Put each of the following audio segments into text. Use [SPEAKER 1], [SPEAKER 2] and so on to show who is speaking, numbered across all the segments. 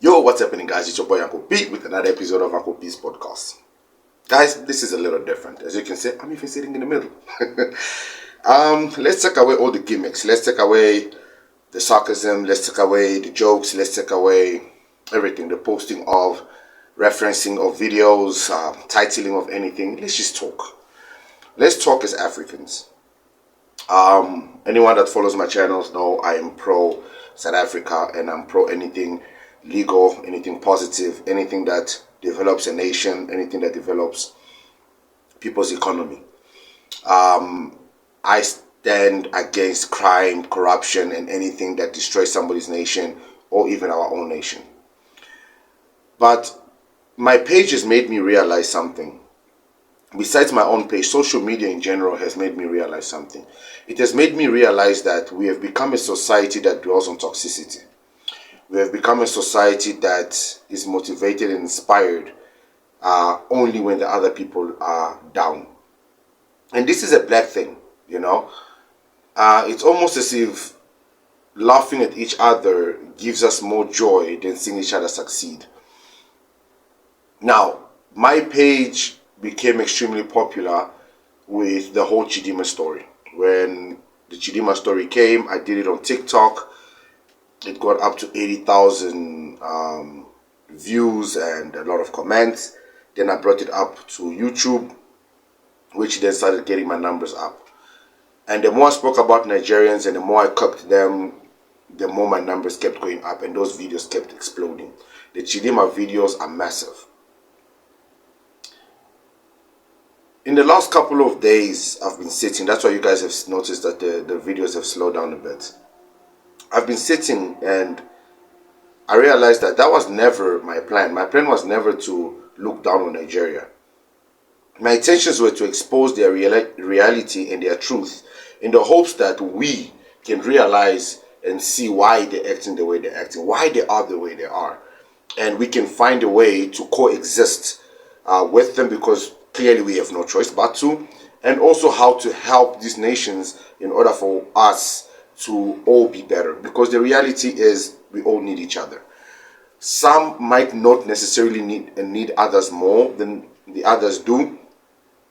[SPEAKER 1] Yo, what's happening, guys? It's your boy Uncle Pete with another episode of Uncle Pete's podcast. Guys, this is a little different. As you can see, I'm even sitting in the middle. Let's take away all the gimmicks. Let's take away the sarcasm. Let's take away the jokes. Let's take away everything. The posting of, referencing of videos, titling of anything. Let's just talk. Let's talk as Africans. Anyone that follows my channels know I am pro South Africa and I'm pro anything legal, anything positive, anything that develops a nation, anything that develops people's economy. I stand against crime, corruption, and anything that destroys somebody's nation or even our own nation. But my page has made me realize something. Besides my own page, social media in general has made me realize something. It has made me realize that we have become a society that dwells on toxicity. We have become a society that is motivated and inspired only when the other people are down. And this is a black thing, you know. It's almost as if laughing at each other gives us more joy than seeing each other succeed. Now, my page became extremely popular with the whole Chidima story. When the Chidima story came, I did it on TikTok. It got up to 80,000 views and a lot of comments. Then I brought it up to YouTube, which then started getting my numbers up. And the more I spoke about Nigerians and the more I cooked them, the more my numbers kept going up and those videos kept exploding. The Chidima videos are massive. In the last couple of days, I've been sitting. That's why you guys have noticed that the videos have slowed down a bit. I've been sitting and I realized that was never my plan. My plan was never to look down on Nigeria. My intentions were to expose their reality and their truth in the hopes that we can realize and see why they're acting the way they're acting, why they are the way they are. And we can find a way to coexist with them, because clearly we have no choice but to. And also how to help these nations in order for us to all be better, because the reality is we all need each other. Some might not necessarily need others more than the others do,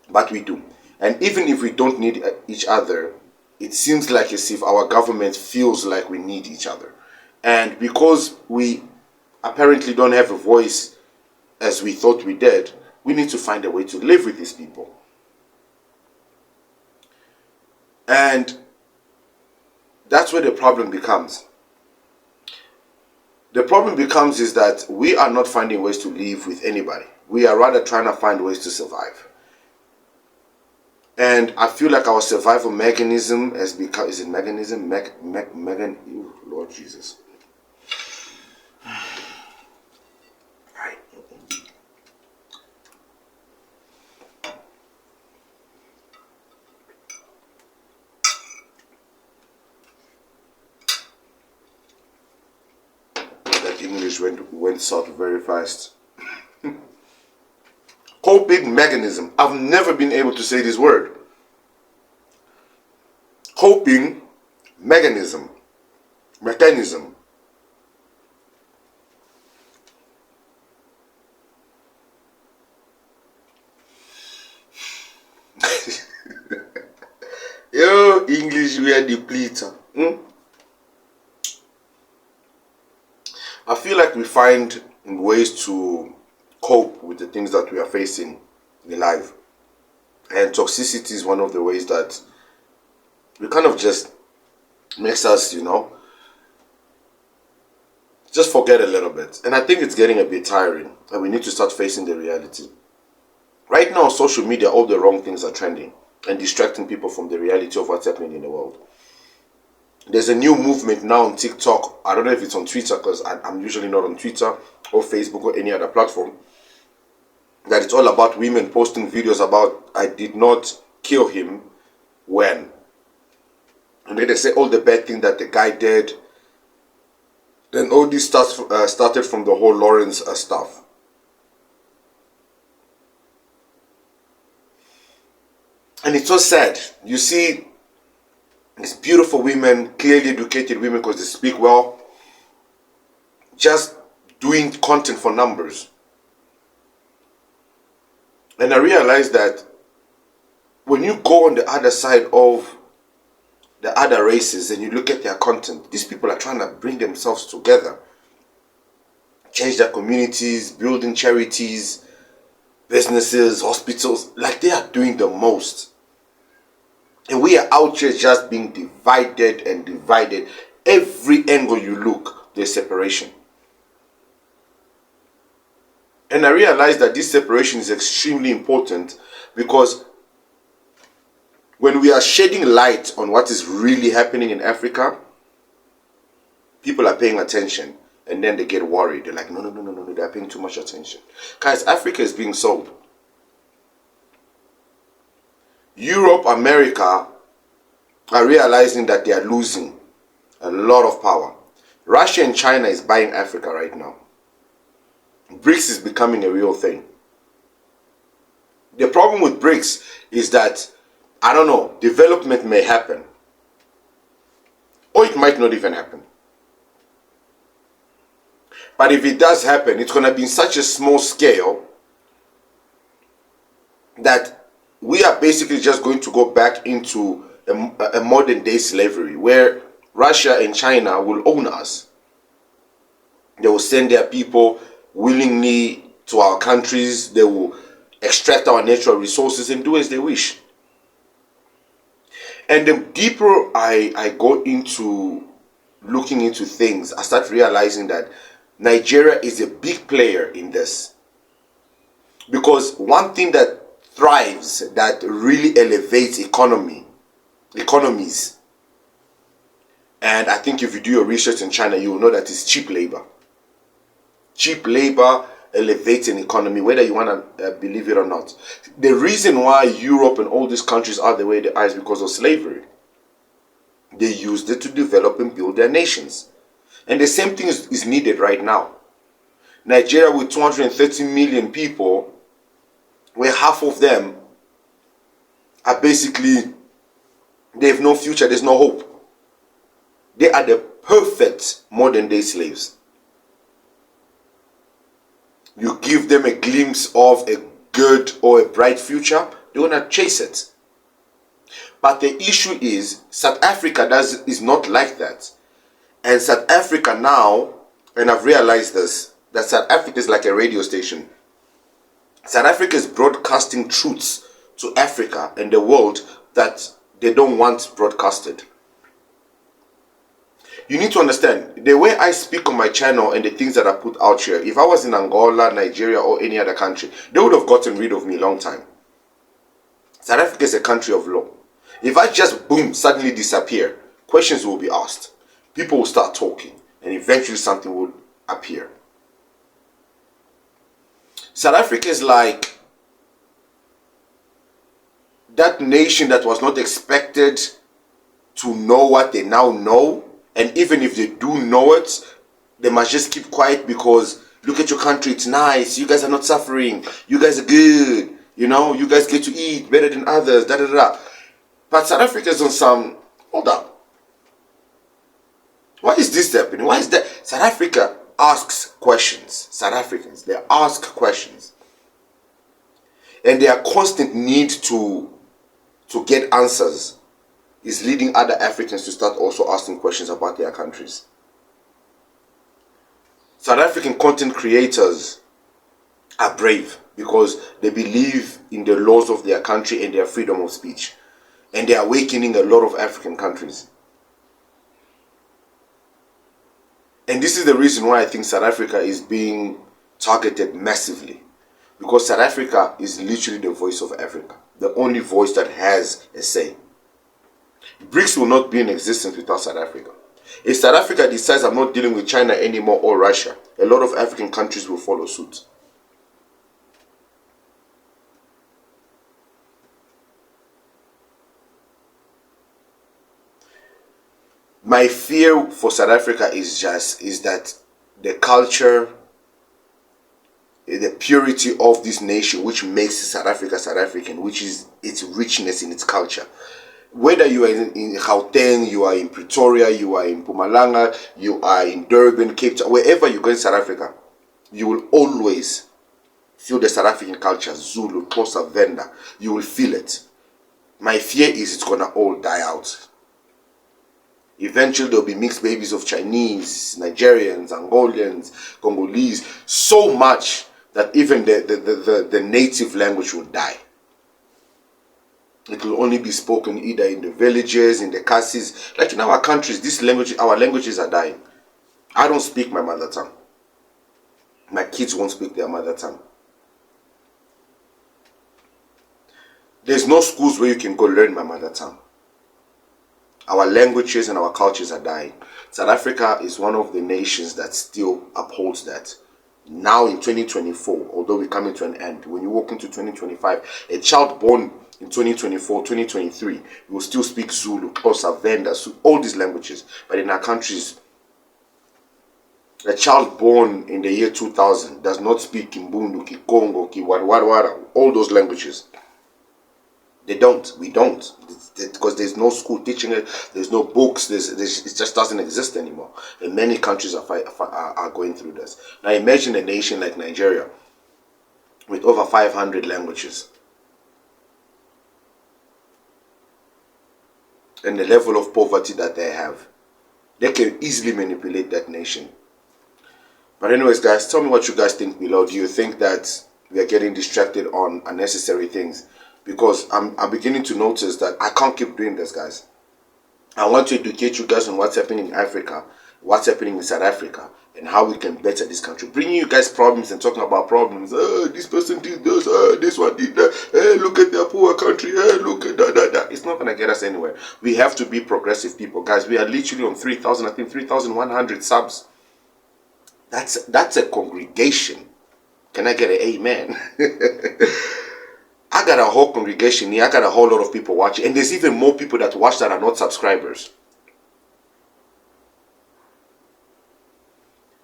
[SPEAKER 1] but we do. And even if we don't need each other, it seems like as if our government feels like we need each other. And because we apparently don't have a voice as we thought we did, we need to find a way to live with these people. And that's where the problem becomes. The problem becomes is that we are not finding ways to live with anybody. We are rather trying to find ways to survive. And I feel like our survival mechanism has become, is it mechanism? Lord Jesus. English went south very fast. Coping mechanism. I've never been able to say this word. Coping mechanism. Mechanism. Yo, English, we are depleted. I feel like we find ways to cope with the things that we are facing in life. And toxicity is one of the ways that we kind of just makes us, just forget a little bit. And I think it's getting a bit tiring and we need to start facing the reality. Right now, on social media, all the wrong things are trending and distracting people from the reality of what's happening in the world. There's a new movement now on TikTok. I don't know if it's on Twitter, because I'm usually not on Twitter or Facebook or any other platform. That it's all about women posting videos about, I did not kill him when. And then they say all the bad things that the guy did. Then all this started from the whole Lawrence stuff. And it's so sad. You see these beautiful women, clearly educated women because they speak well, just doing content for numbers. And I realized that when you go on the other side of the other races and you look at their content, these people are trying to bring themselves together, change their communities, building charities, businesses, hospitals, like they are doing the most. And we are out here just being divided and divided. Every angle you look, there's separation. And I realized that this separation is extremely important, because when we are shedding light on what is really happening in Africa, people are paying attention, and then they get worried. They're like, no, they're paying too much attention. Guys, Africa is being sold. Europe, America are realizing that they are losing a lot of power. Russia and China is buying Africa right now. BRICS is becoming a real thing. The problem with BRICS is that, I don't know, development may happen, or it might not even happen. But if it does happen, it's going to be in such a small scale that we are basically just going to go back into a modern day slavery, where Russia and China will own us. They will send their people willingly to our countries. They will extract our natural resources and do as they wish. And the deeper I go into looking into things, I start realizing that Nigeria is a big player in this. Because one thing that thrives, that really elevates economies, and I think if you do your research in China, you will know that it's cheap labor. Cheap labor elevates an economy, whether you want to believe it or not. The reason why Europe and all these countries are the way they are is because of slavery. They used it to develop and build their nations. And the same thing is needed right now. Nigeria, with 230 million people, where half of them are basically, they have no future, there's no hope. They are the perfect modern day slaves. You give them a glimpse of a good or a bright future, they want to chase it. But the issue is, South Africa is not like that. And South Africa now, and I've realized this, that South Africa is like a radio station. South Africa is broadcasting truths to Africa and the world that they don't want broadcasted. You need to understand, the way I speak on my channel and the things that I put out here, if I was in Angola, Nigeria, or any other country, they would have gotten rid of me a long time. South Africa is a country of law. If I just, boom, suddenly disappear, questions will be asked. People will start talking, and eventually something will appear. South Africa is like that nation that was not expected to know what they now know. And even if they do know it, they must just keep quiet because look at your country, it's nice. You guys are not suffering. You guys are good. You know, you guys get to eat better than others. Da da da. But South Africa is on some, hold up. Why is this happening? Why is that? South Africa asks questions. South Africans, they ask questions. And their constant need to get answers is leading other Africans to start also asking questions about their countries. South African content creators are brave because they believe in the laws of their country and their freedom of speech. And they are awakening a lot of African countries. And this is the reason why I think South Africa is being targeted massively. Because South Africa is literally the voice of Africa. The only voice that has a say. BRICS will not be in existence without South Africa. If South Africa decides I'm not dealing with China anymore or Russia, a lot of African countries will follow suit. My fear for South Africa is that the culture, the purity of this nation, which makes South Africa South African, which is its richness in its culture. Whether you are in Gauteng, you are in Pretoria, you are in Mpumalanga, you are in Durban, Cape Town, wherever you go in South Africa, You will always feel the South African culture, Zulu, Xhosa, Venda. You will feel it. My fear is it's gonna all die out. Eventually there'll be mixed babies of Chinese, Nigerians, Angolians, Congolese, so much that even the native language will die. It will only be spoken either in the villages, in the castes. Like in our countries, our languages are dying. I don't speak my mother tongue. My kids won't speak their mother tongue. There's no schools where you can go learn my mother tongue. Our languages and our cultures are dying. South Africa is one of the nations that still upholds that. Now in 2024, although we're coming to an end, when you walk into 2025, a child born in 2024, 2023, will still speak Zulu, Xhosa, Venda, all these languages. But in our countries, a child born in the year 2000 does not speak Kimbundu, Kikongo, Kiwarwara, all those languages. They don't. We don't. Because there's no school teaching it. There's no books. It just doesn't exist anymore. And many countries are going through this. Now imagine a nation like Nigeria with over 500 languages. And the level of poverty that they have. They can easily manipulate that nation. But anyways, guys, tell me what you guys think below. Do you think that we are getting distracted on unnecessary things? Because I'm beginning to notice that I can't keep doing this, guys. I want to educate you guys on what's happening in Africa, what's happening in South Africa, and how we can better this country. Bringing you guys problems and talking about problems. This person did this, this one did that. Hey, look at their poor country. Hey, look at that. It's not going to get us anywhere. We have to be progressive people. Guys, we are literally on 3,100 subs. That's a congregation. Can I get an amen? I got a whole congregation here. I got a whole lot of people watching. And there's even more people that watch that are not subscribers.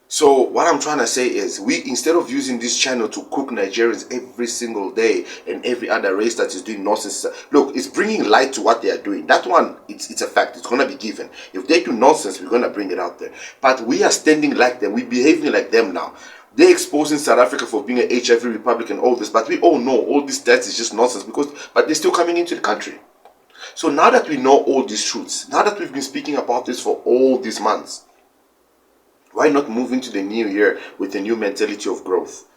[SPEAKER 1] So what I'm trying to say is, instead of using this channel to cook Nigerians every single day and every other race that is doing nonsense, look, it's bringing light to what they are doing. That one, it's a fact. It's going to be given. If they do nonsense, we're going to bring it out there. But we are standing like them. We're behaving like them now. They're exposing South Africa for being an HIV republic and all this, but we all know all this stats is just nonsense but they're still coming into the country. So now that we know all these truths, now that we've been speaking about this for all these months, why not move into the new year with a new mentality of growth?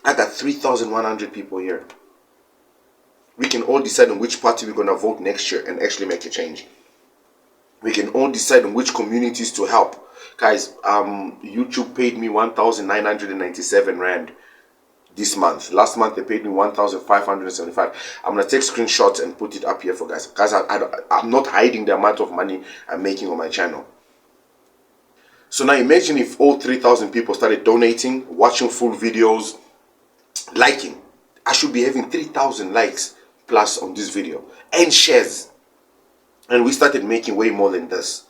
[SPEAKER 1] I got 3,100 people here. We can all decide on which party we're going to vote next year and actually make a change. We can all decide on which communities to help. Guys, YouTube paid me 1,997 Rand this month. Last month they paid me 1,575. I'm going to take screenshots and put it up here for guys. Guys, I'm not hiding the amount of money I'm making on my channel. So now imagine if all 3,000 people started donating, watching full videos, liking. I should be having 3,000 likes plus on this video and shares. And we started making way more than this.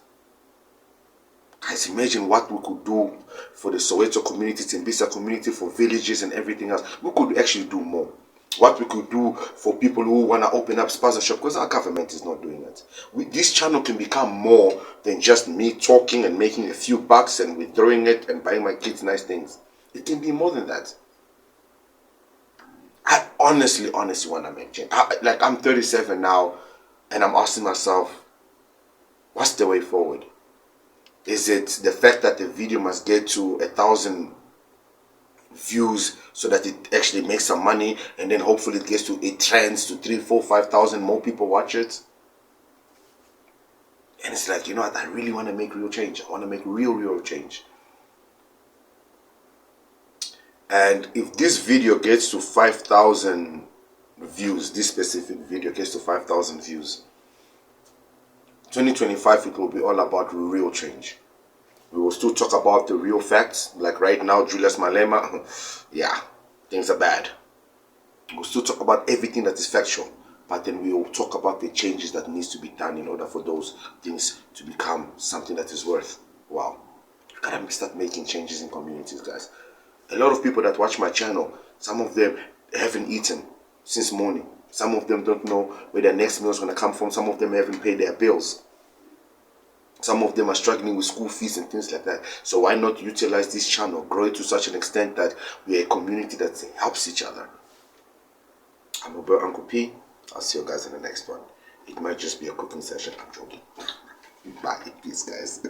[SPEAKER 1] Guys, imagine what we could do for the Soweto community, Tembisa community, for villages and everything else. We could actually do more. What we could do for people who want to open up sponsorship, because our government is not doing it. This channel can become more than just me talking and making a few bucks and withdrawing it and buying my kids nice things. It can be more than that. I honestly want to make change. I'm 37 now, and I'm asking myself, what's the way forward? Is it the fact that the video must get to 1,000 views so that it actually makes some money, and then hopefully it gets to, it trends to 3, 4, 5,000 more people watch it? And it's like, you know what, I really want to make real change. I want to make real change. And if this video gets to 5,000 views, this specific video gets to 5,000 views, 2025, it will be all about real change. We will still talk about the real facts. Like right now, Julius Malema, yeah, things are bad. We'll still talk about everything that is factual, but then we will talk about the changes that needs to be done in order for those things to become something that is worth. Wow. You gotta start making changes in communities, guys. A lot of people that watch my channel, some of them haven't eaten since morning. Some of them don't know where their next meal is going to come from. Some of them haven't paid their bills. Some of them are struggling with school fees and things like that. So why not utilize this channel, grow it to such an extent that we are a community that helps each other? I'm your boy Uncle P. I'll see you guys in the next one. It might just be a cooking session. I'm joking. Bye. Peace, guys.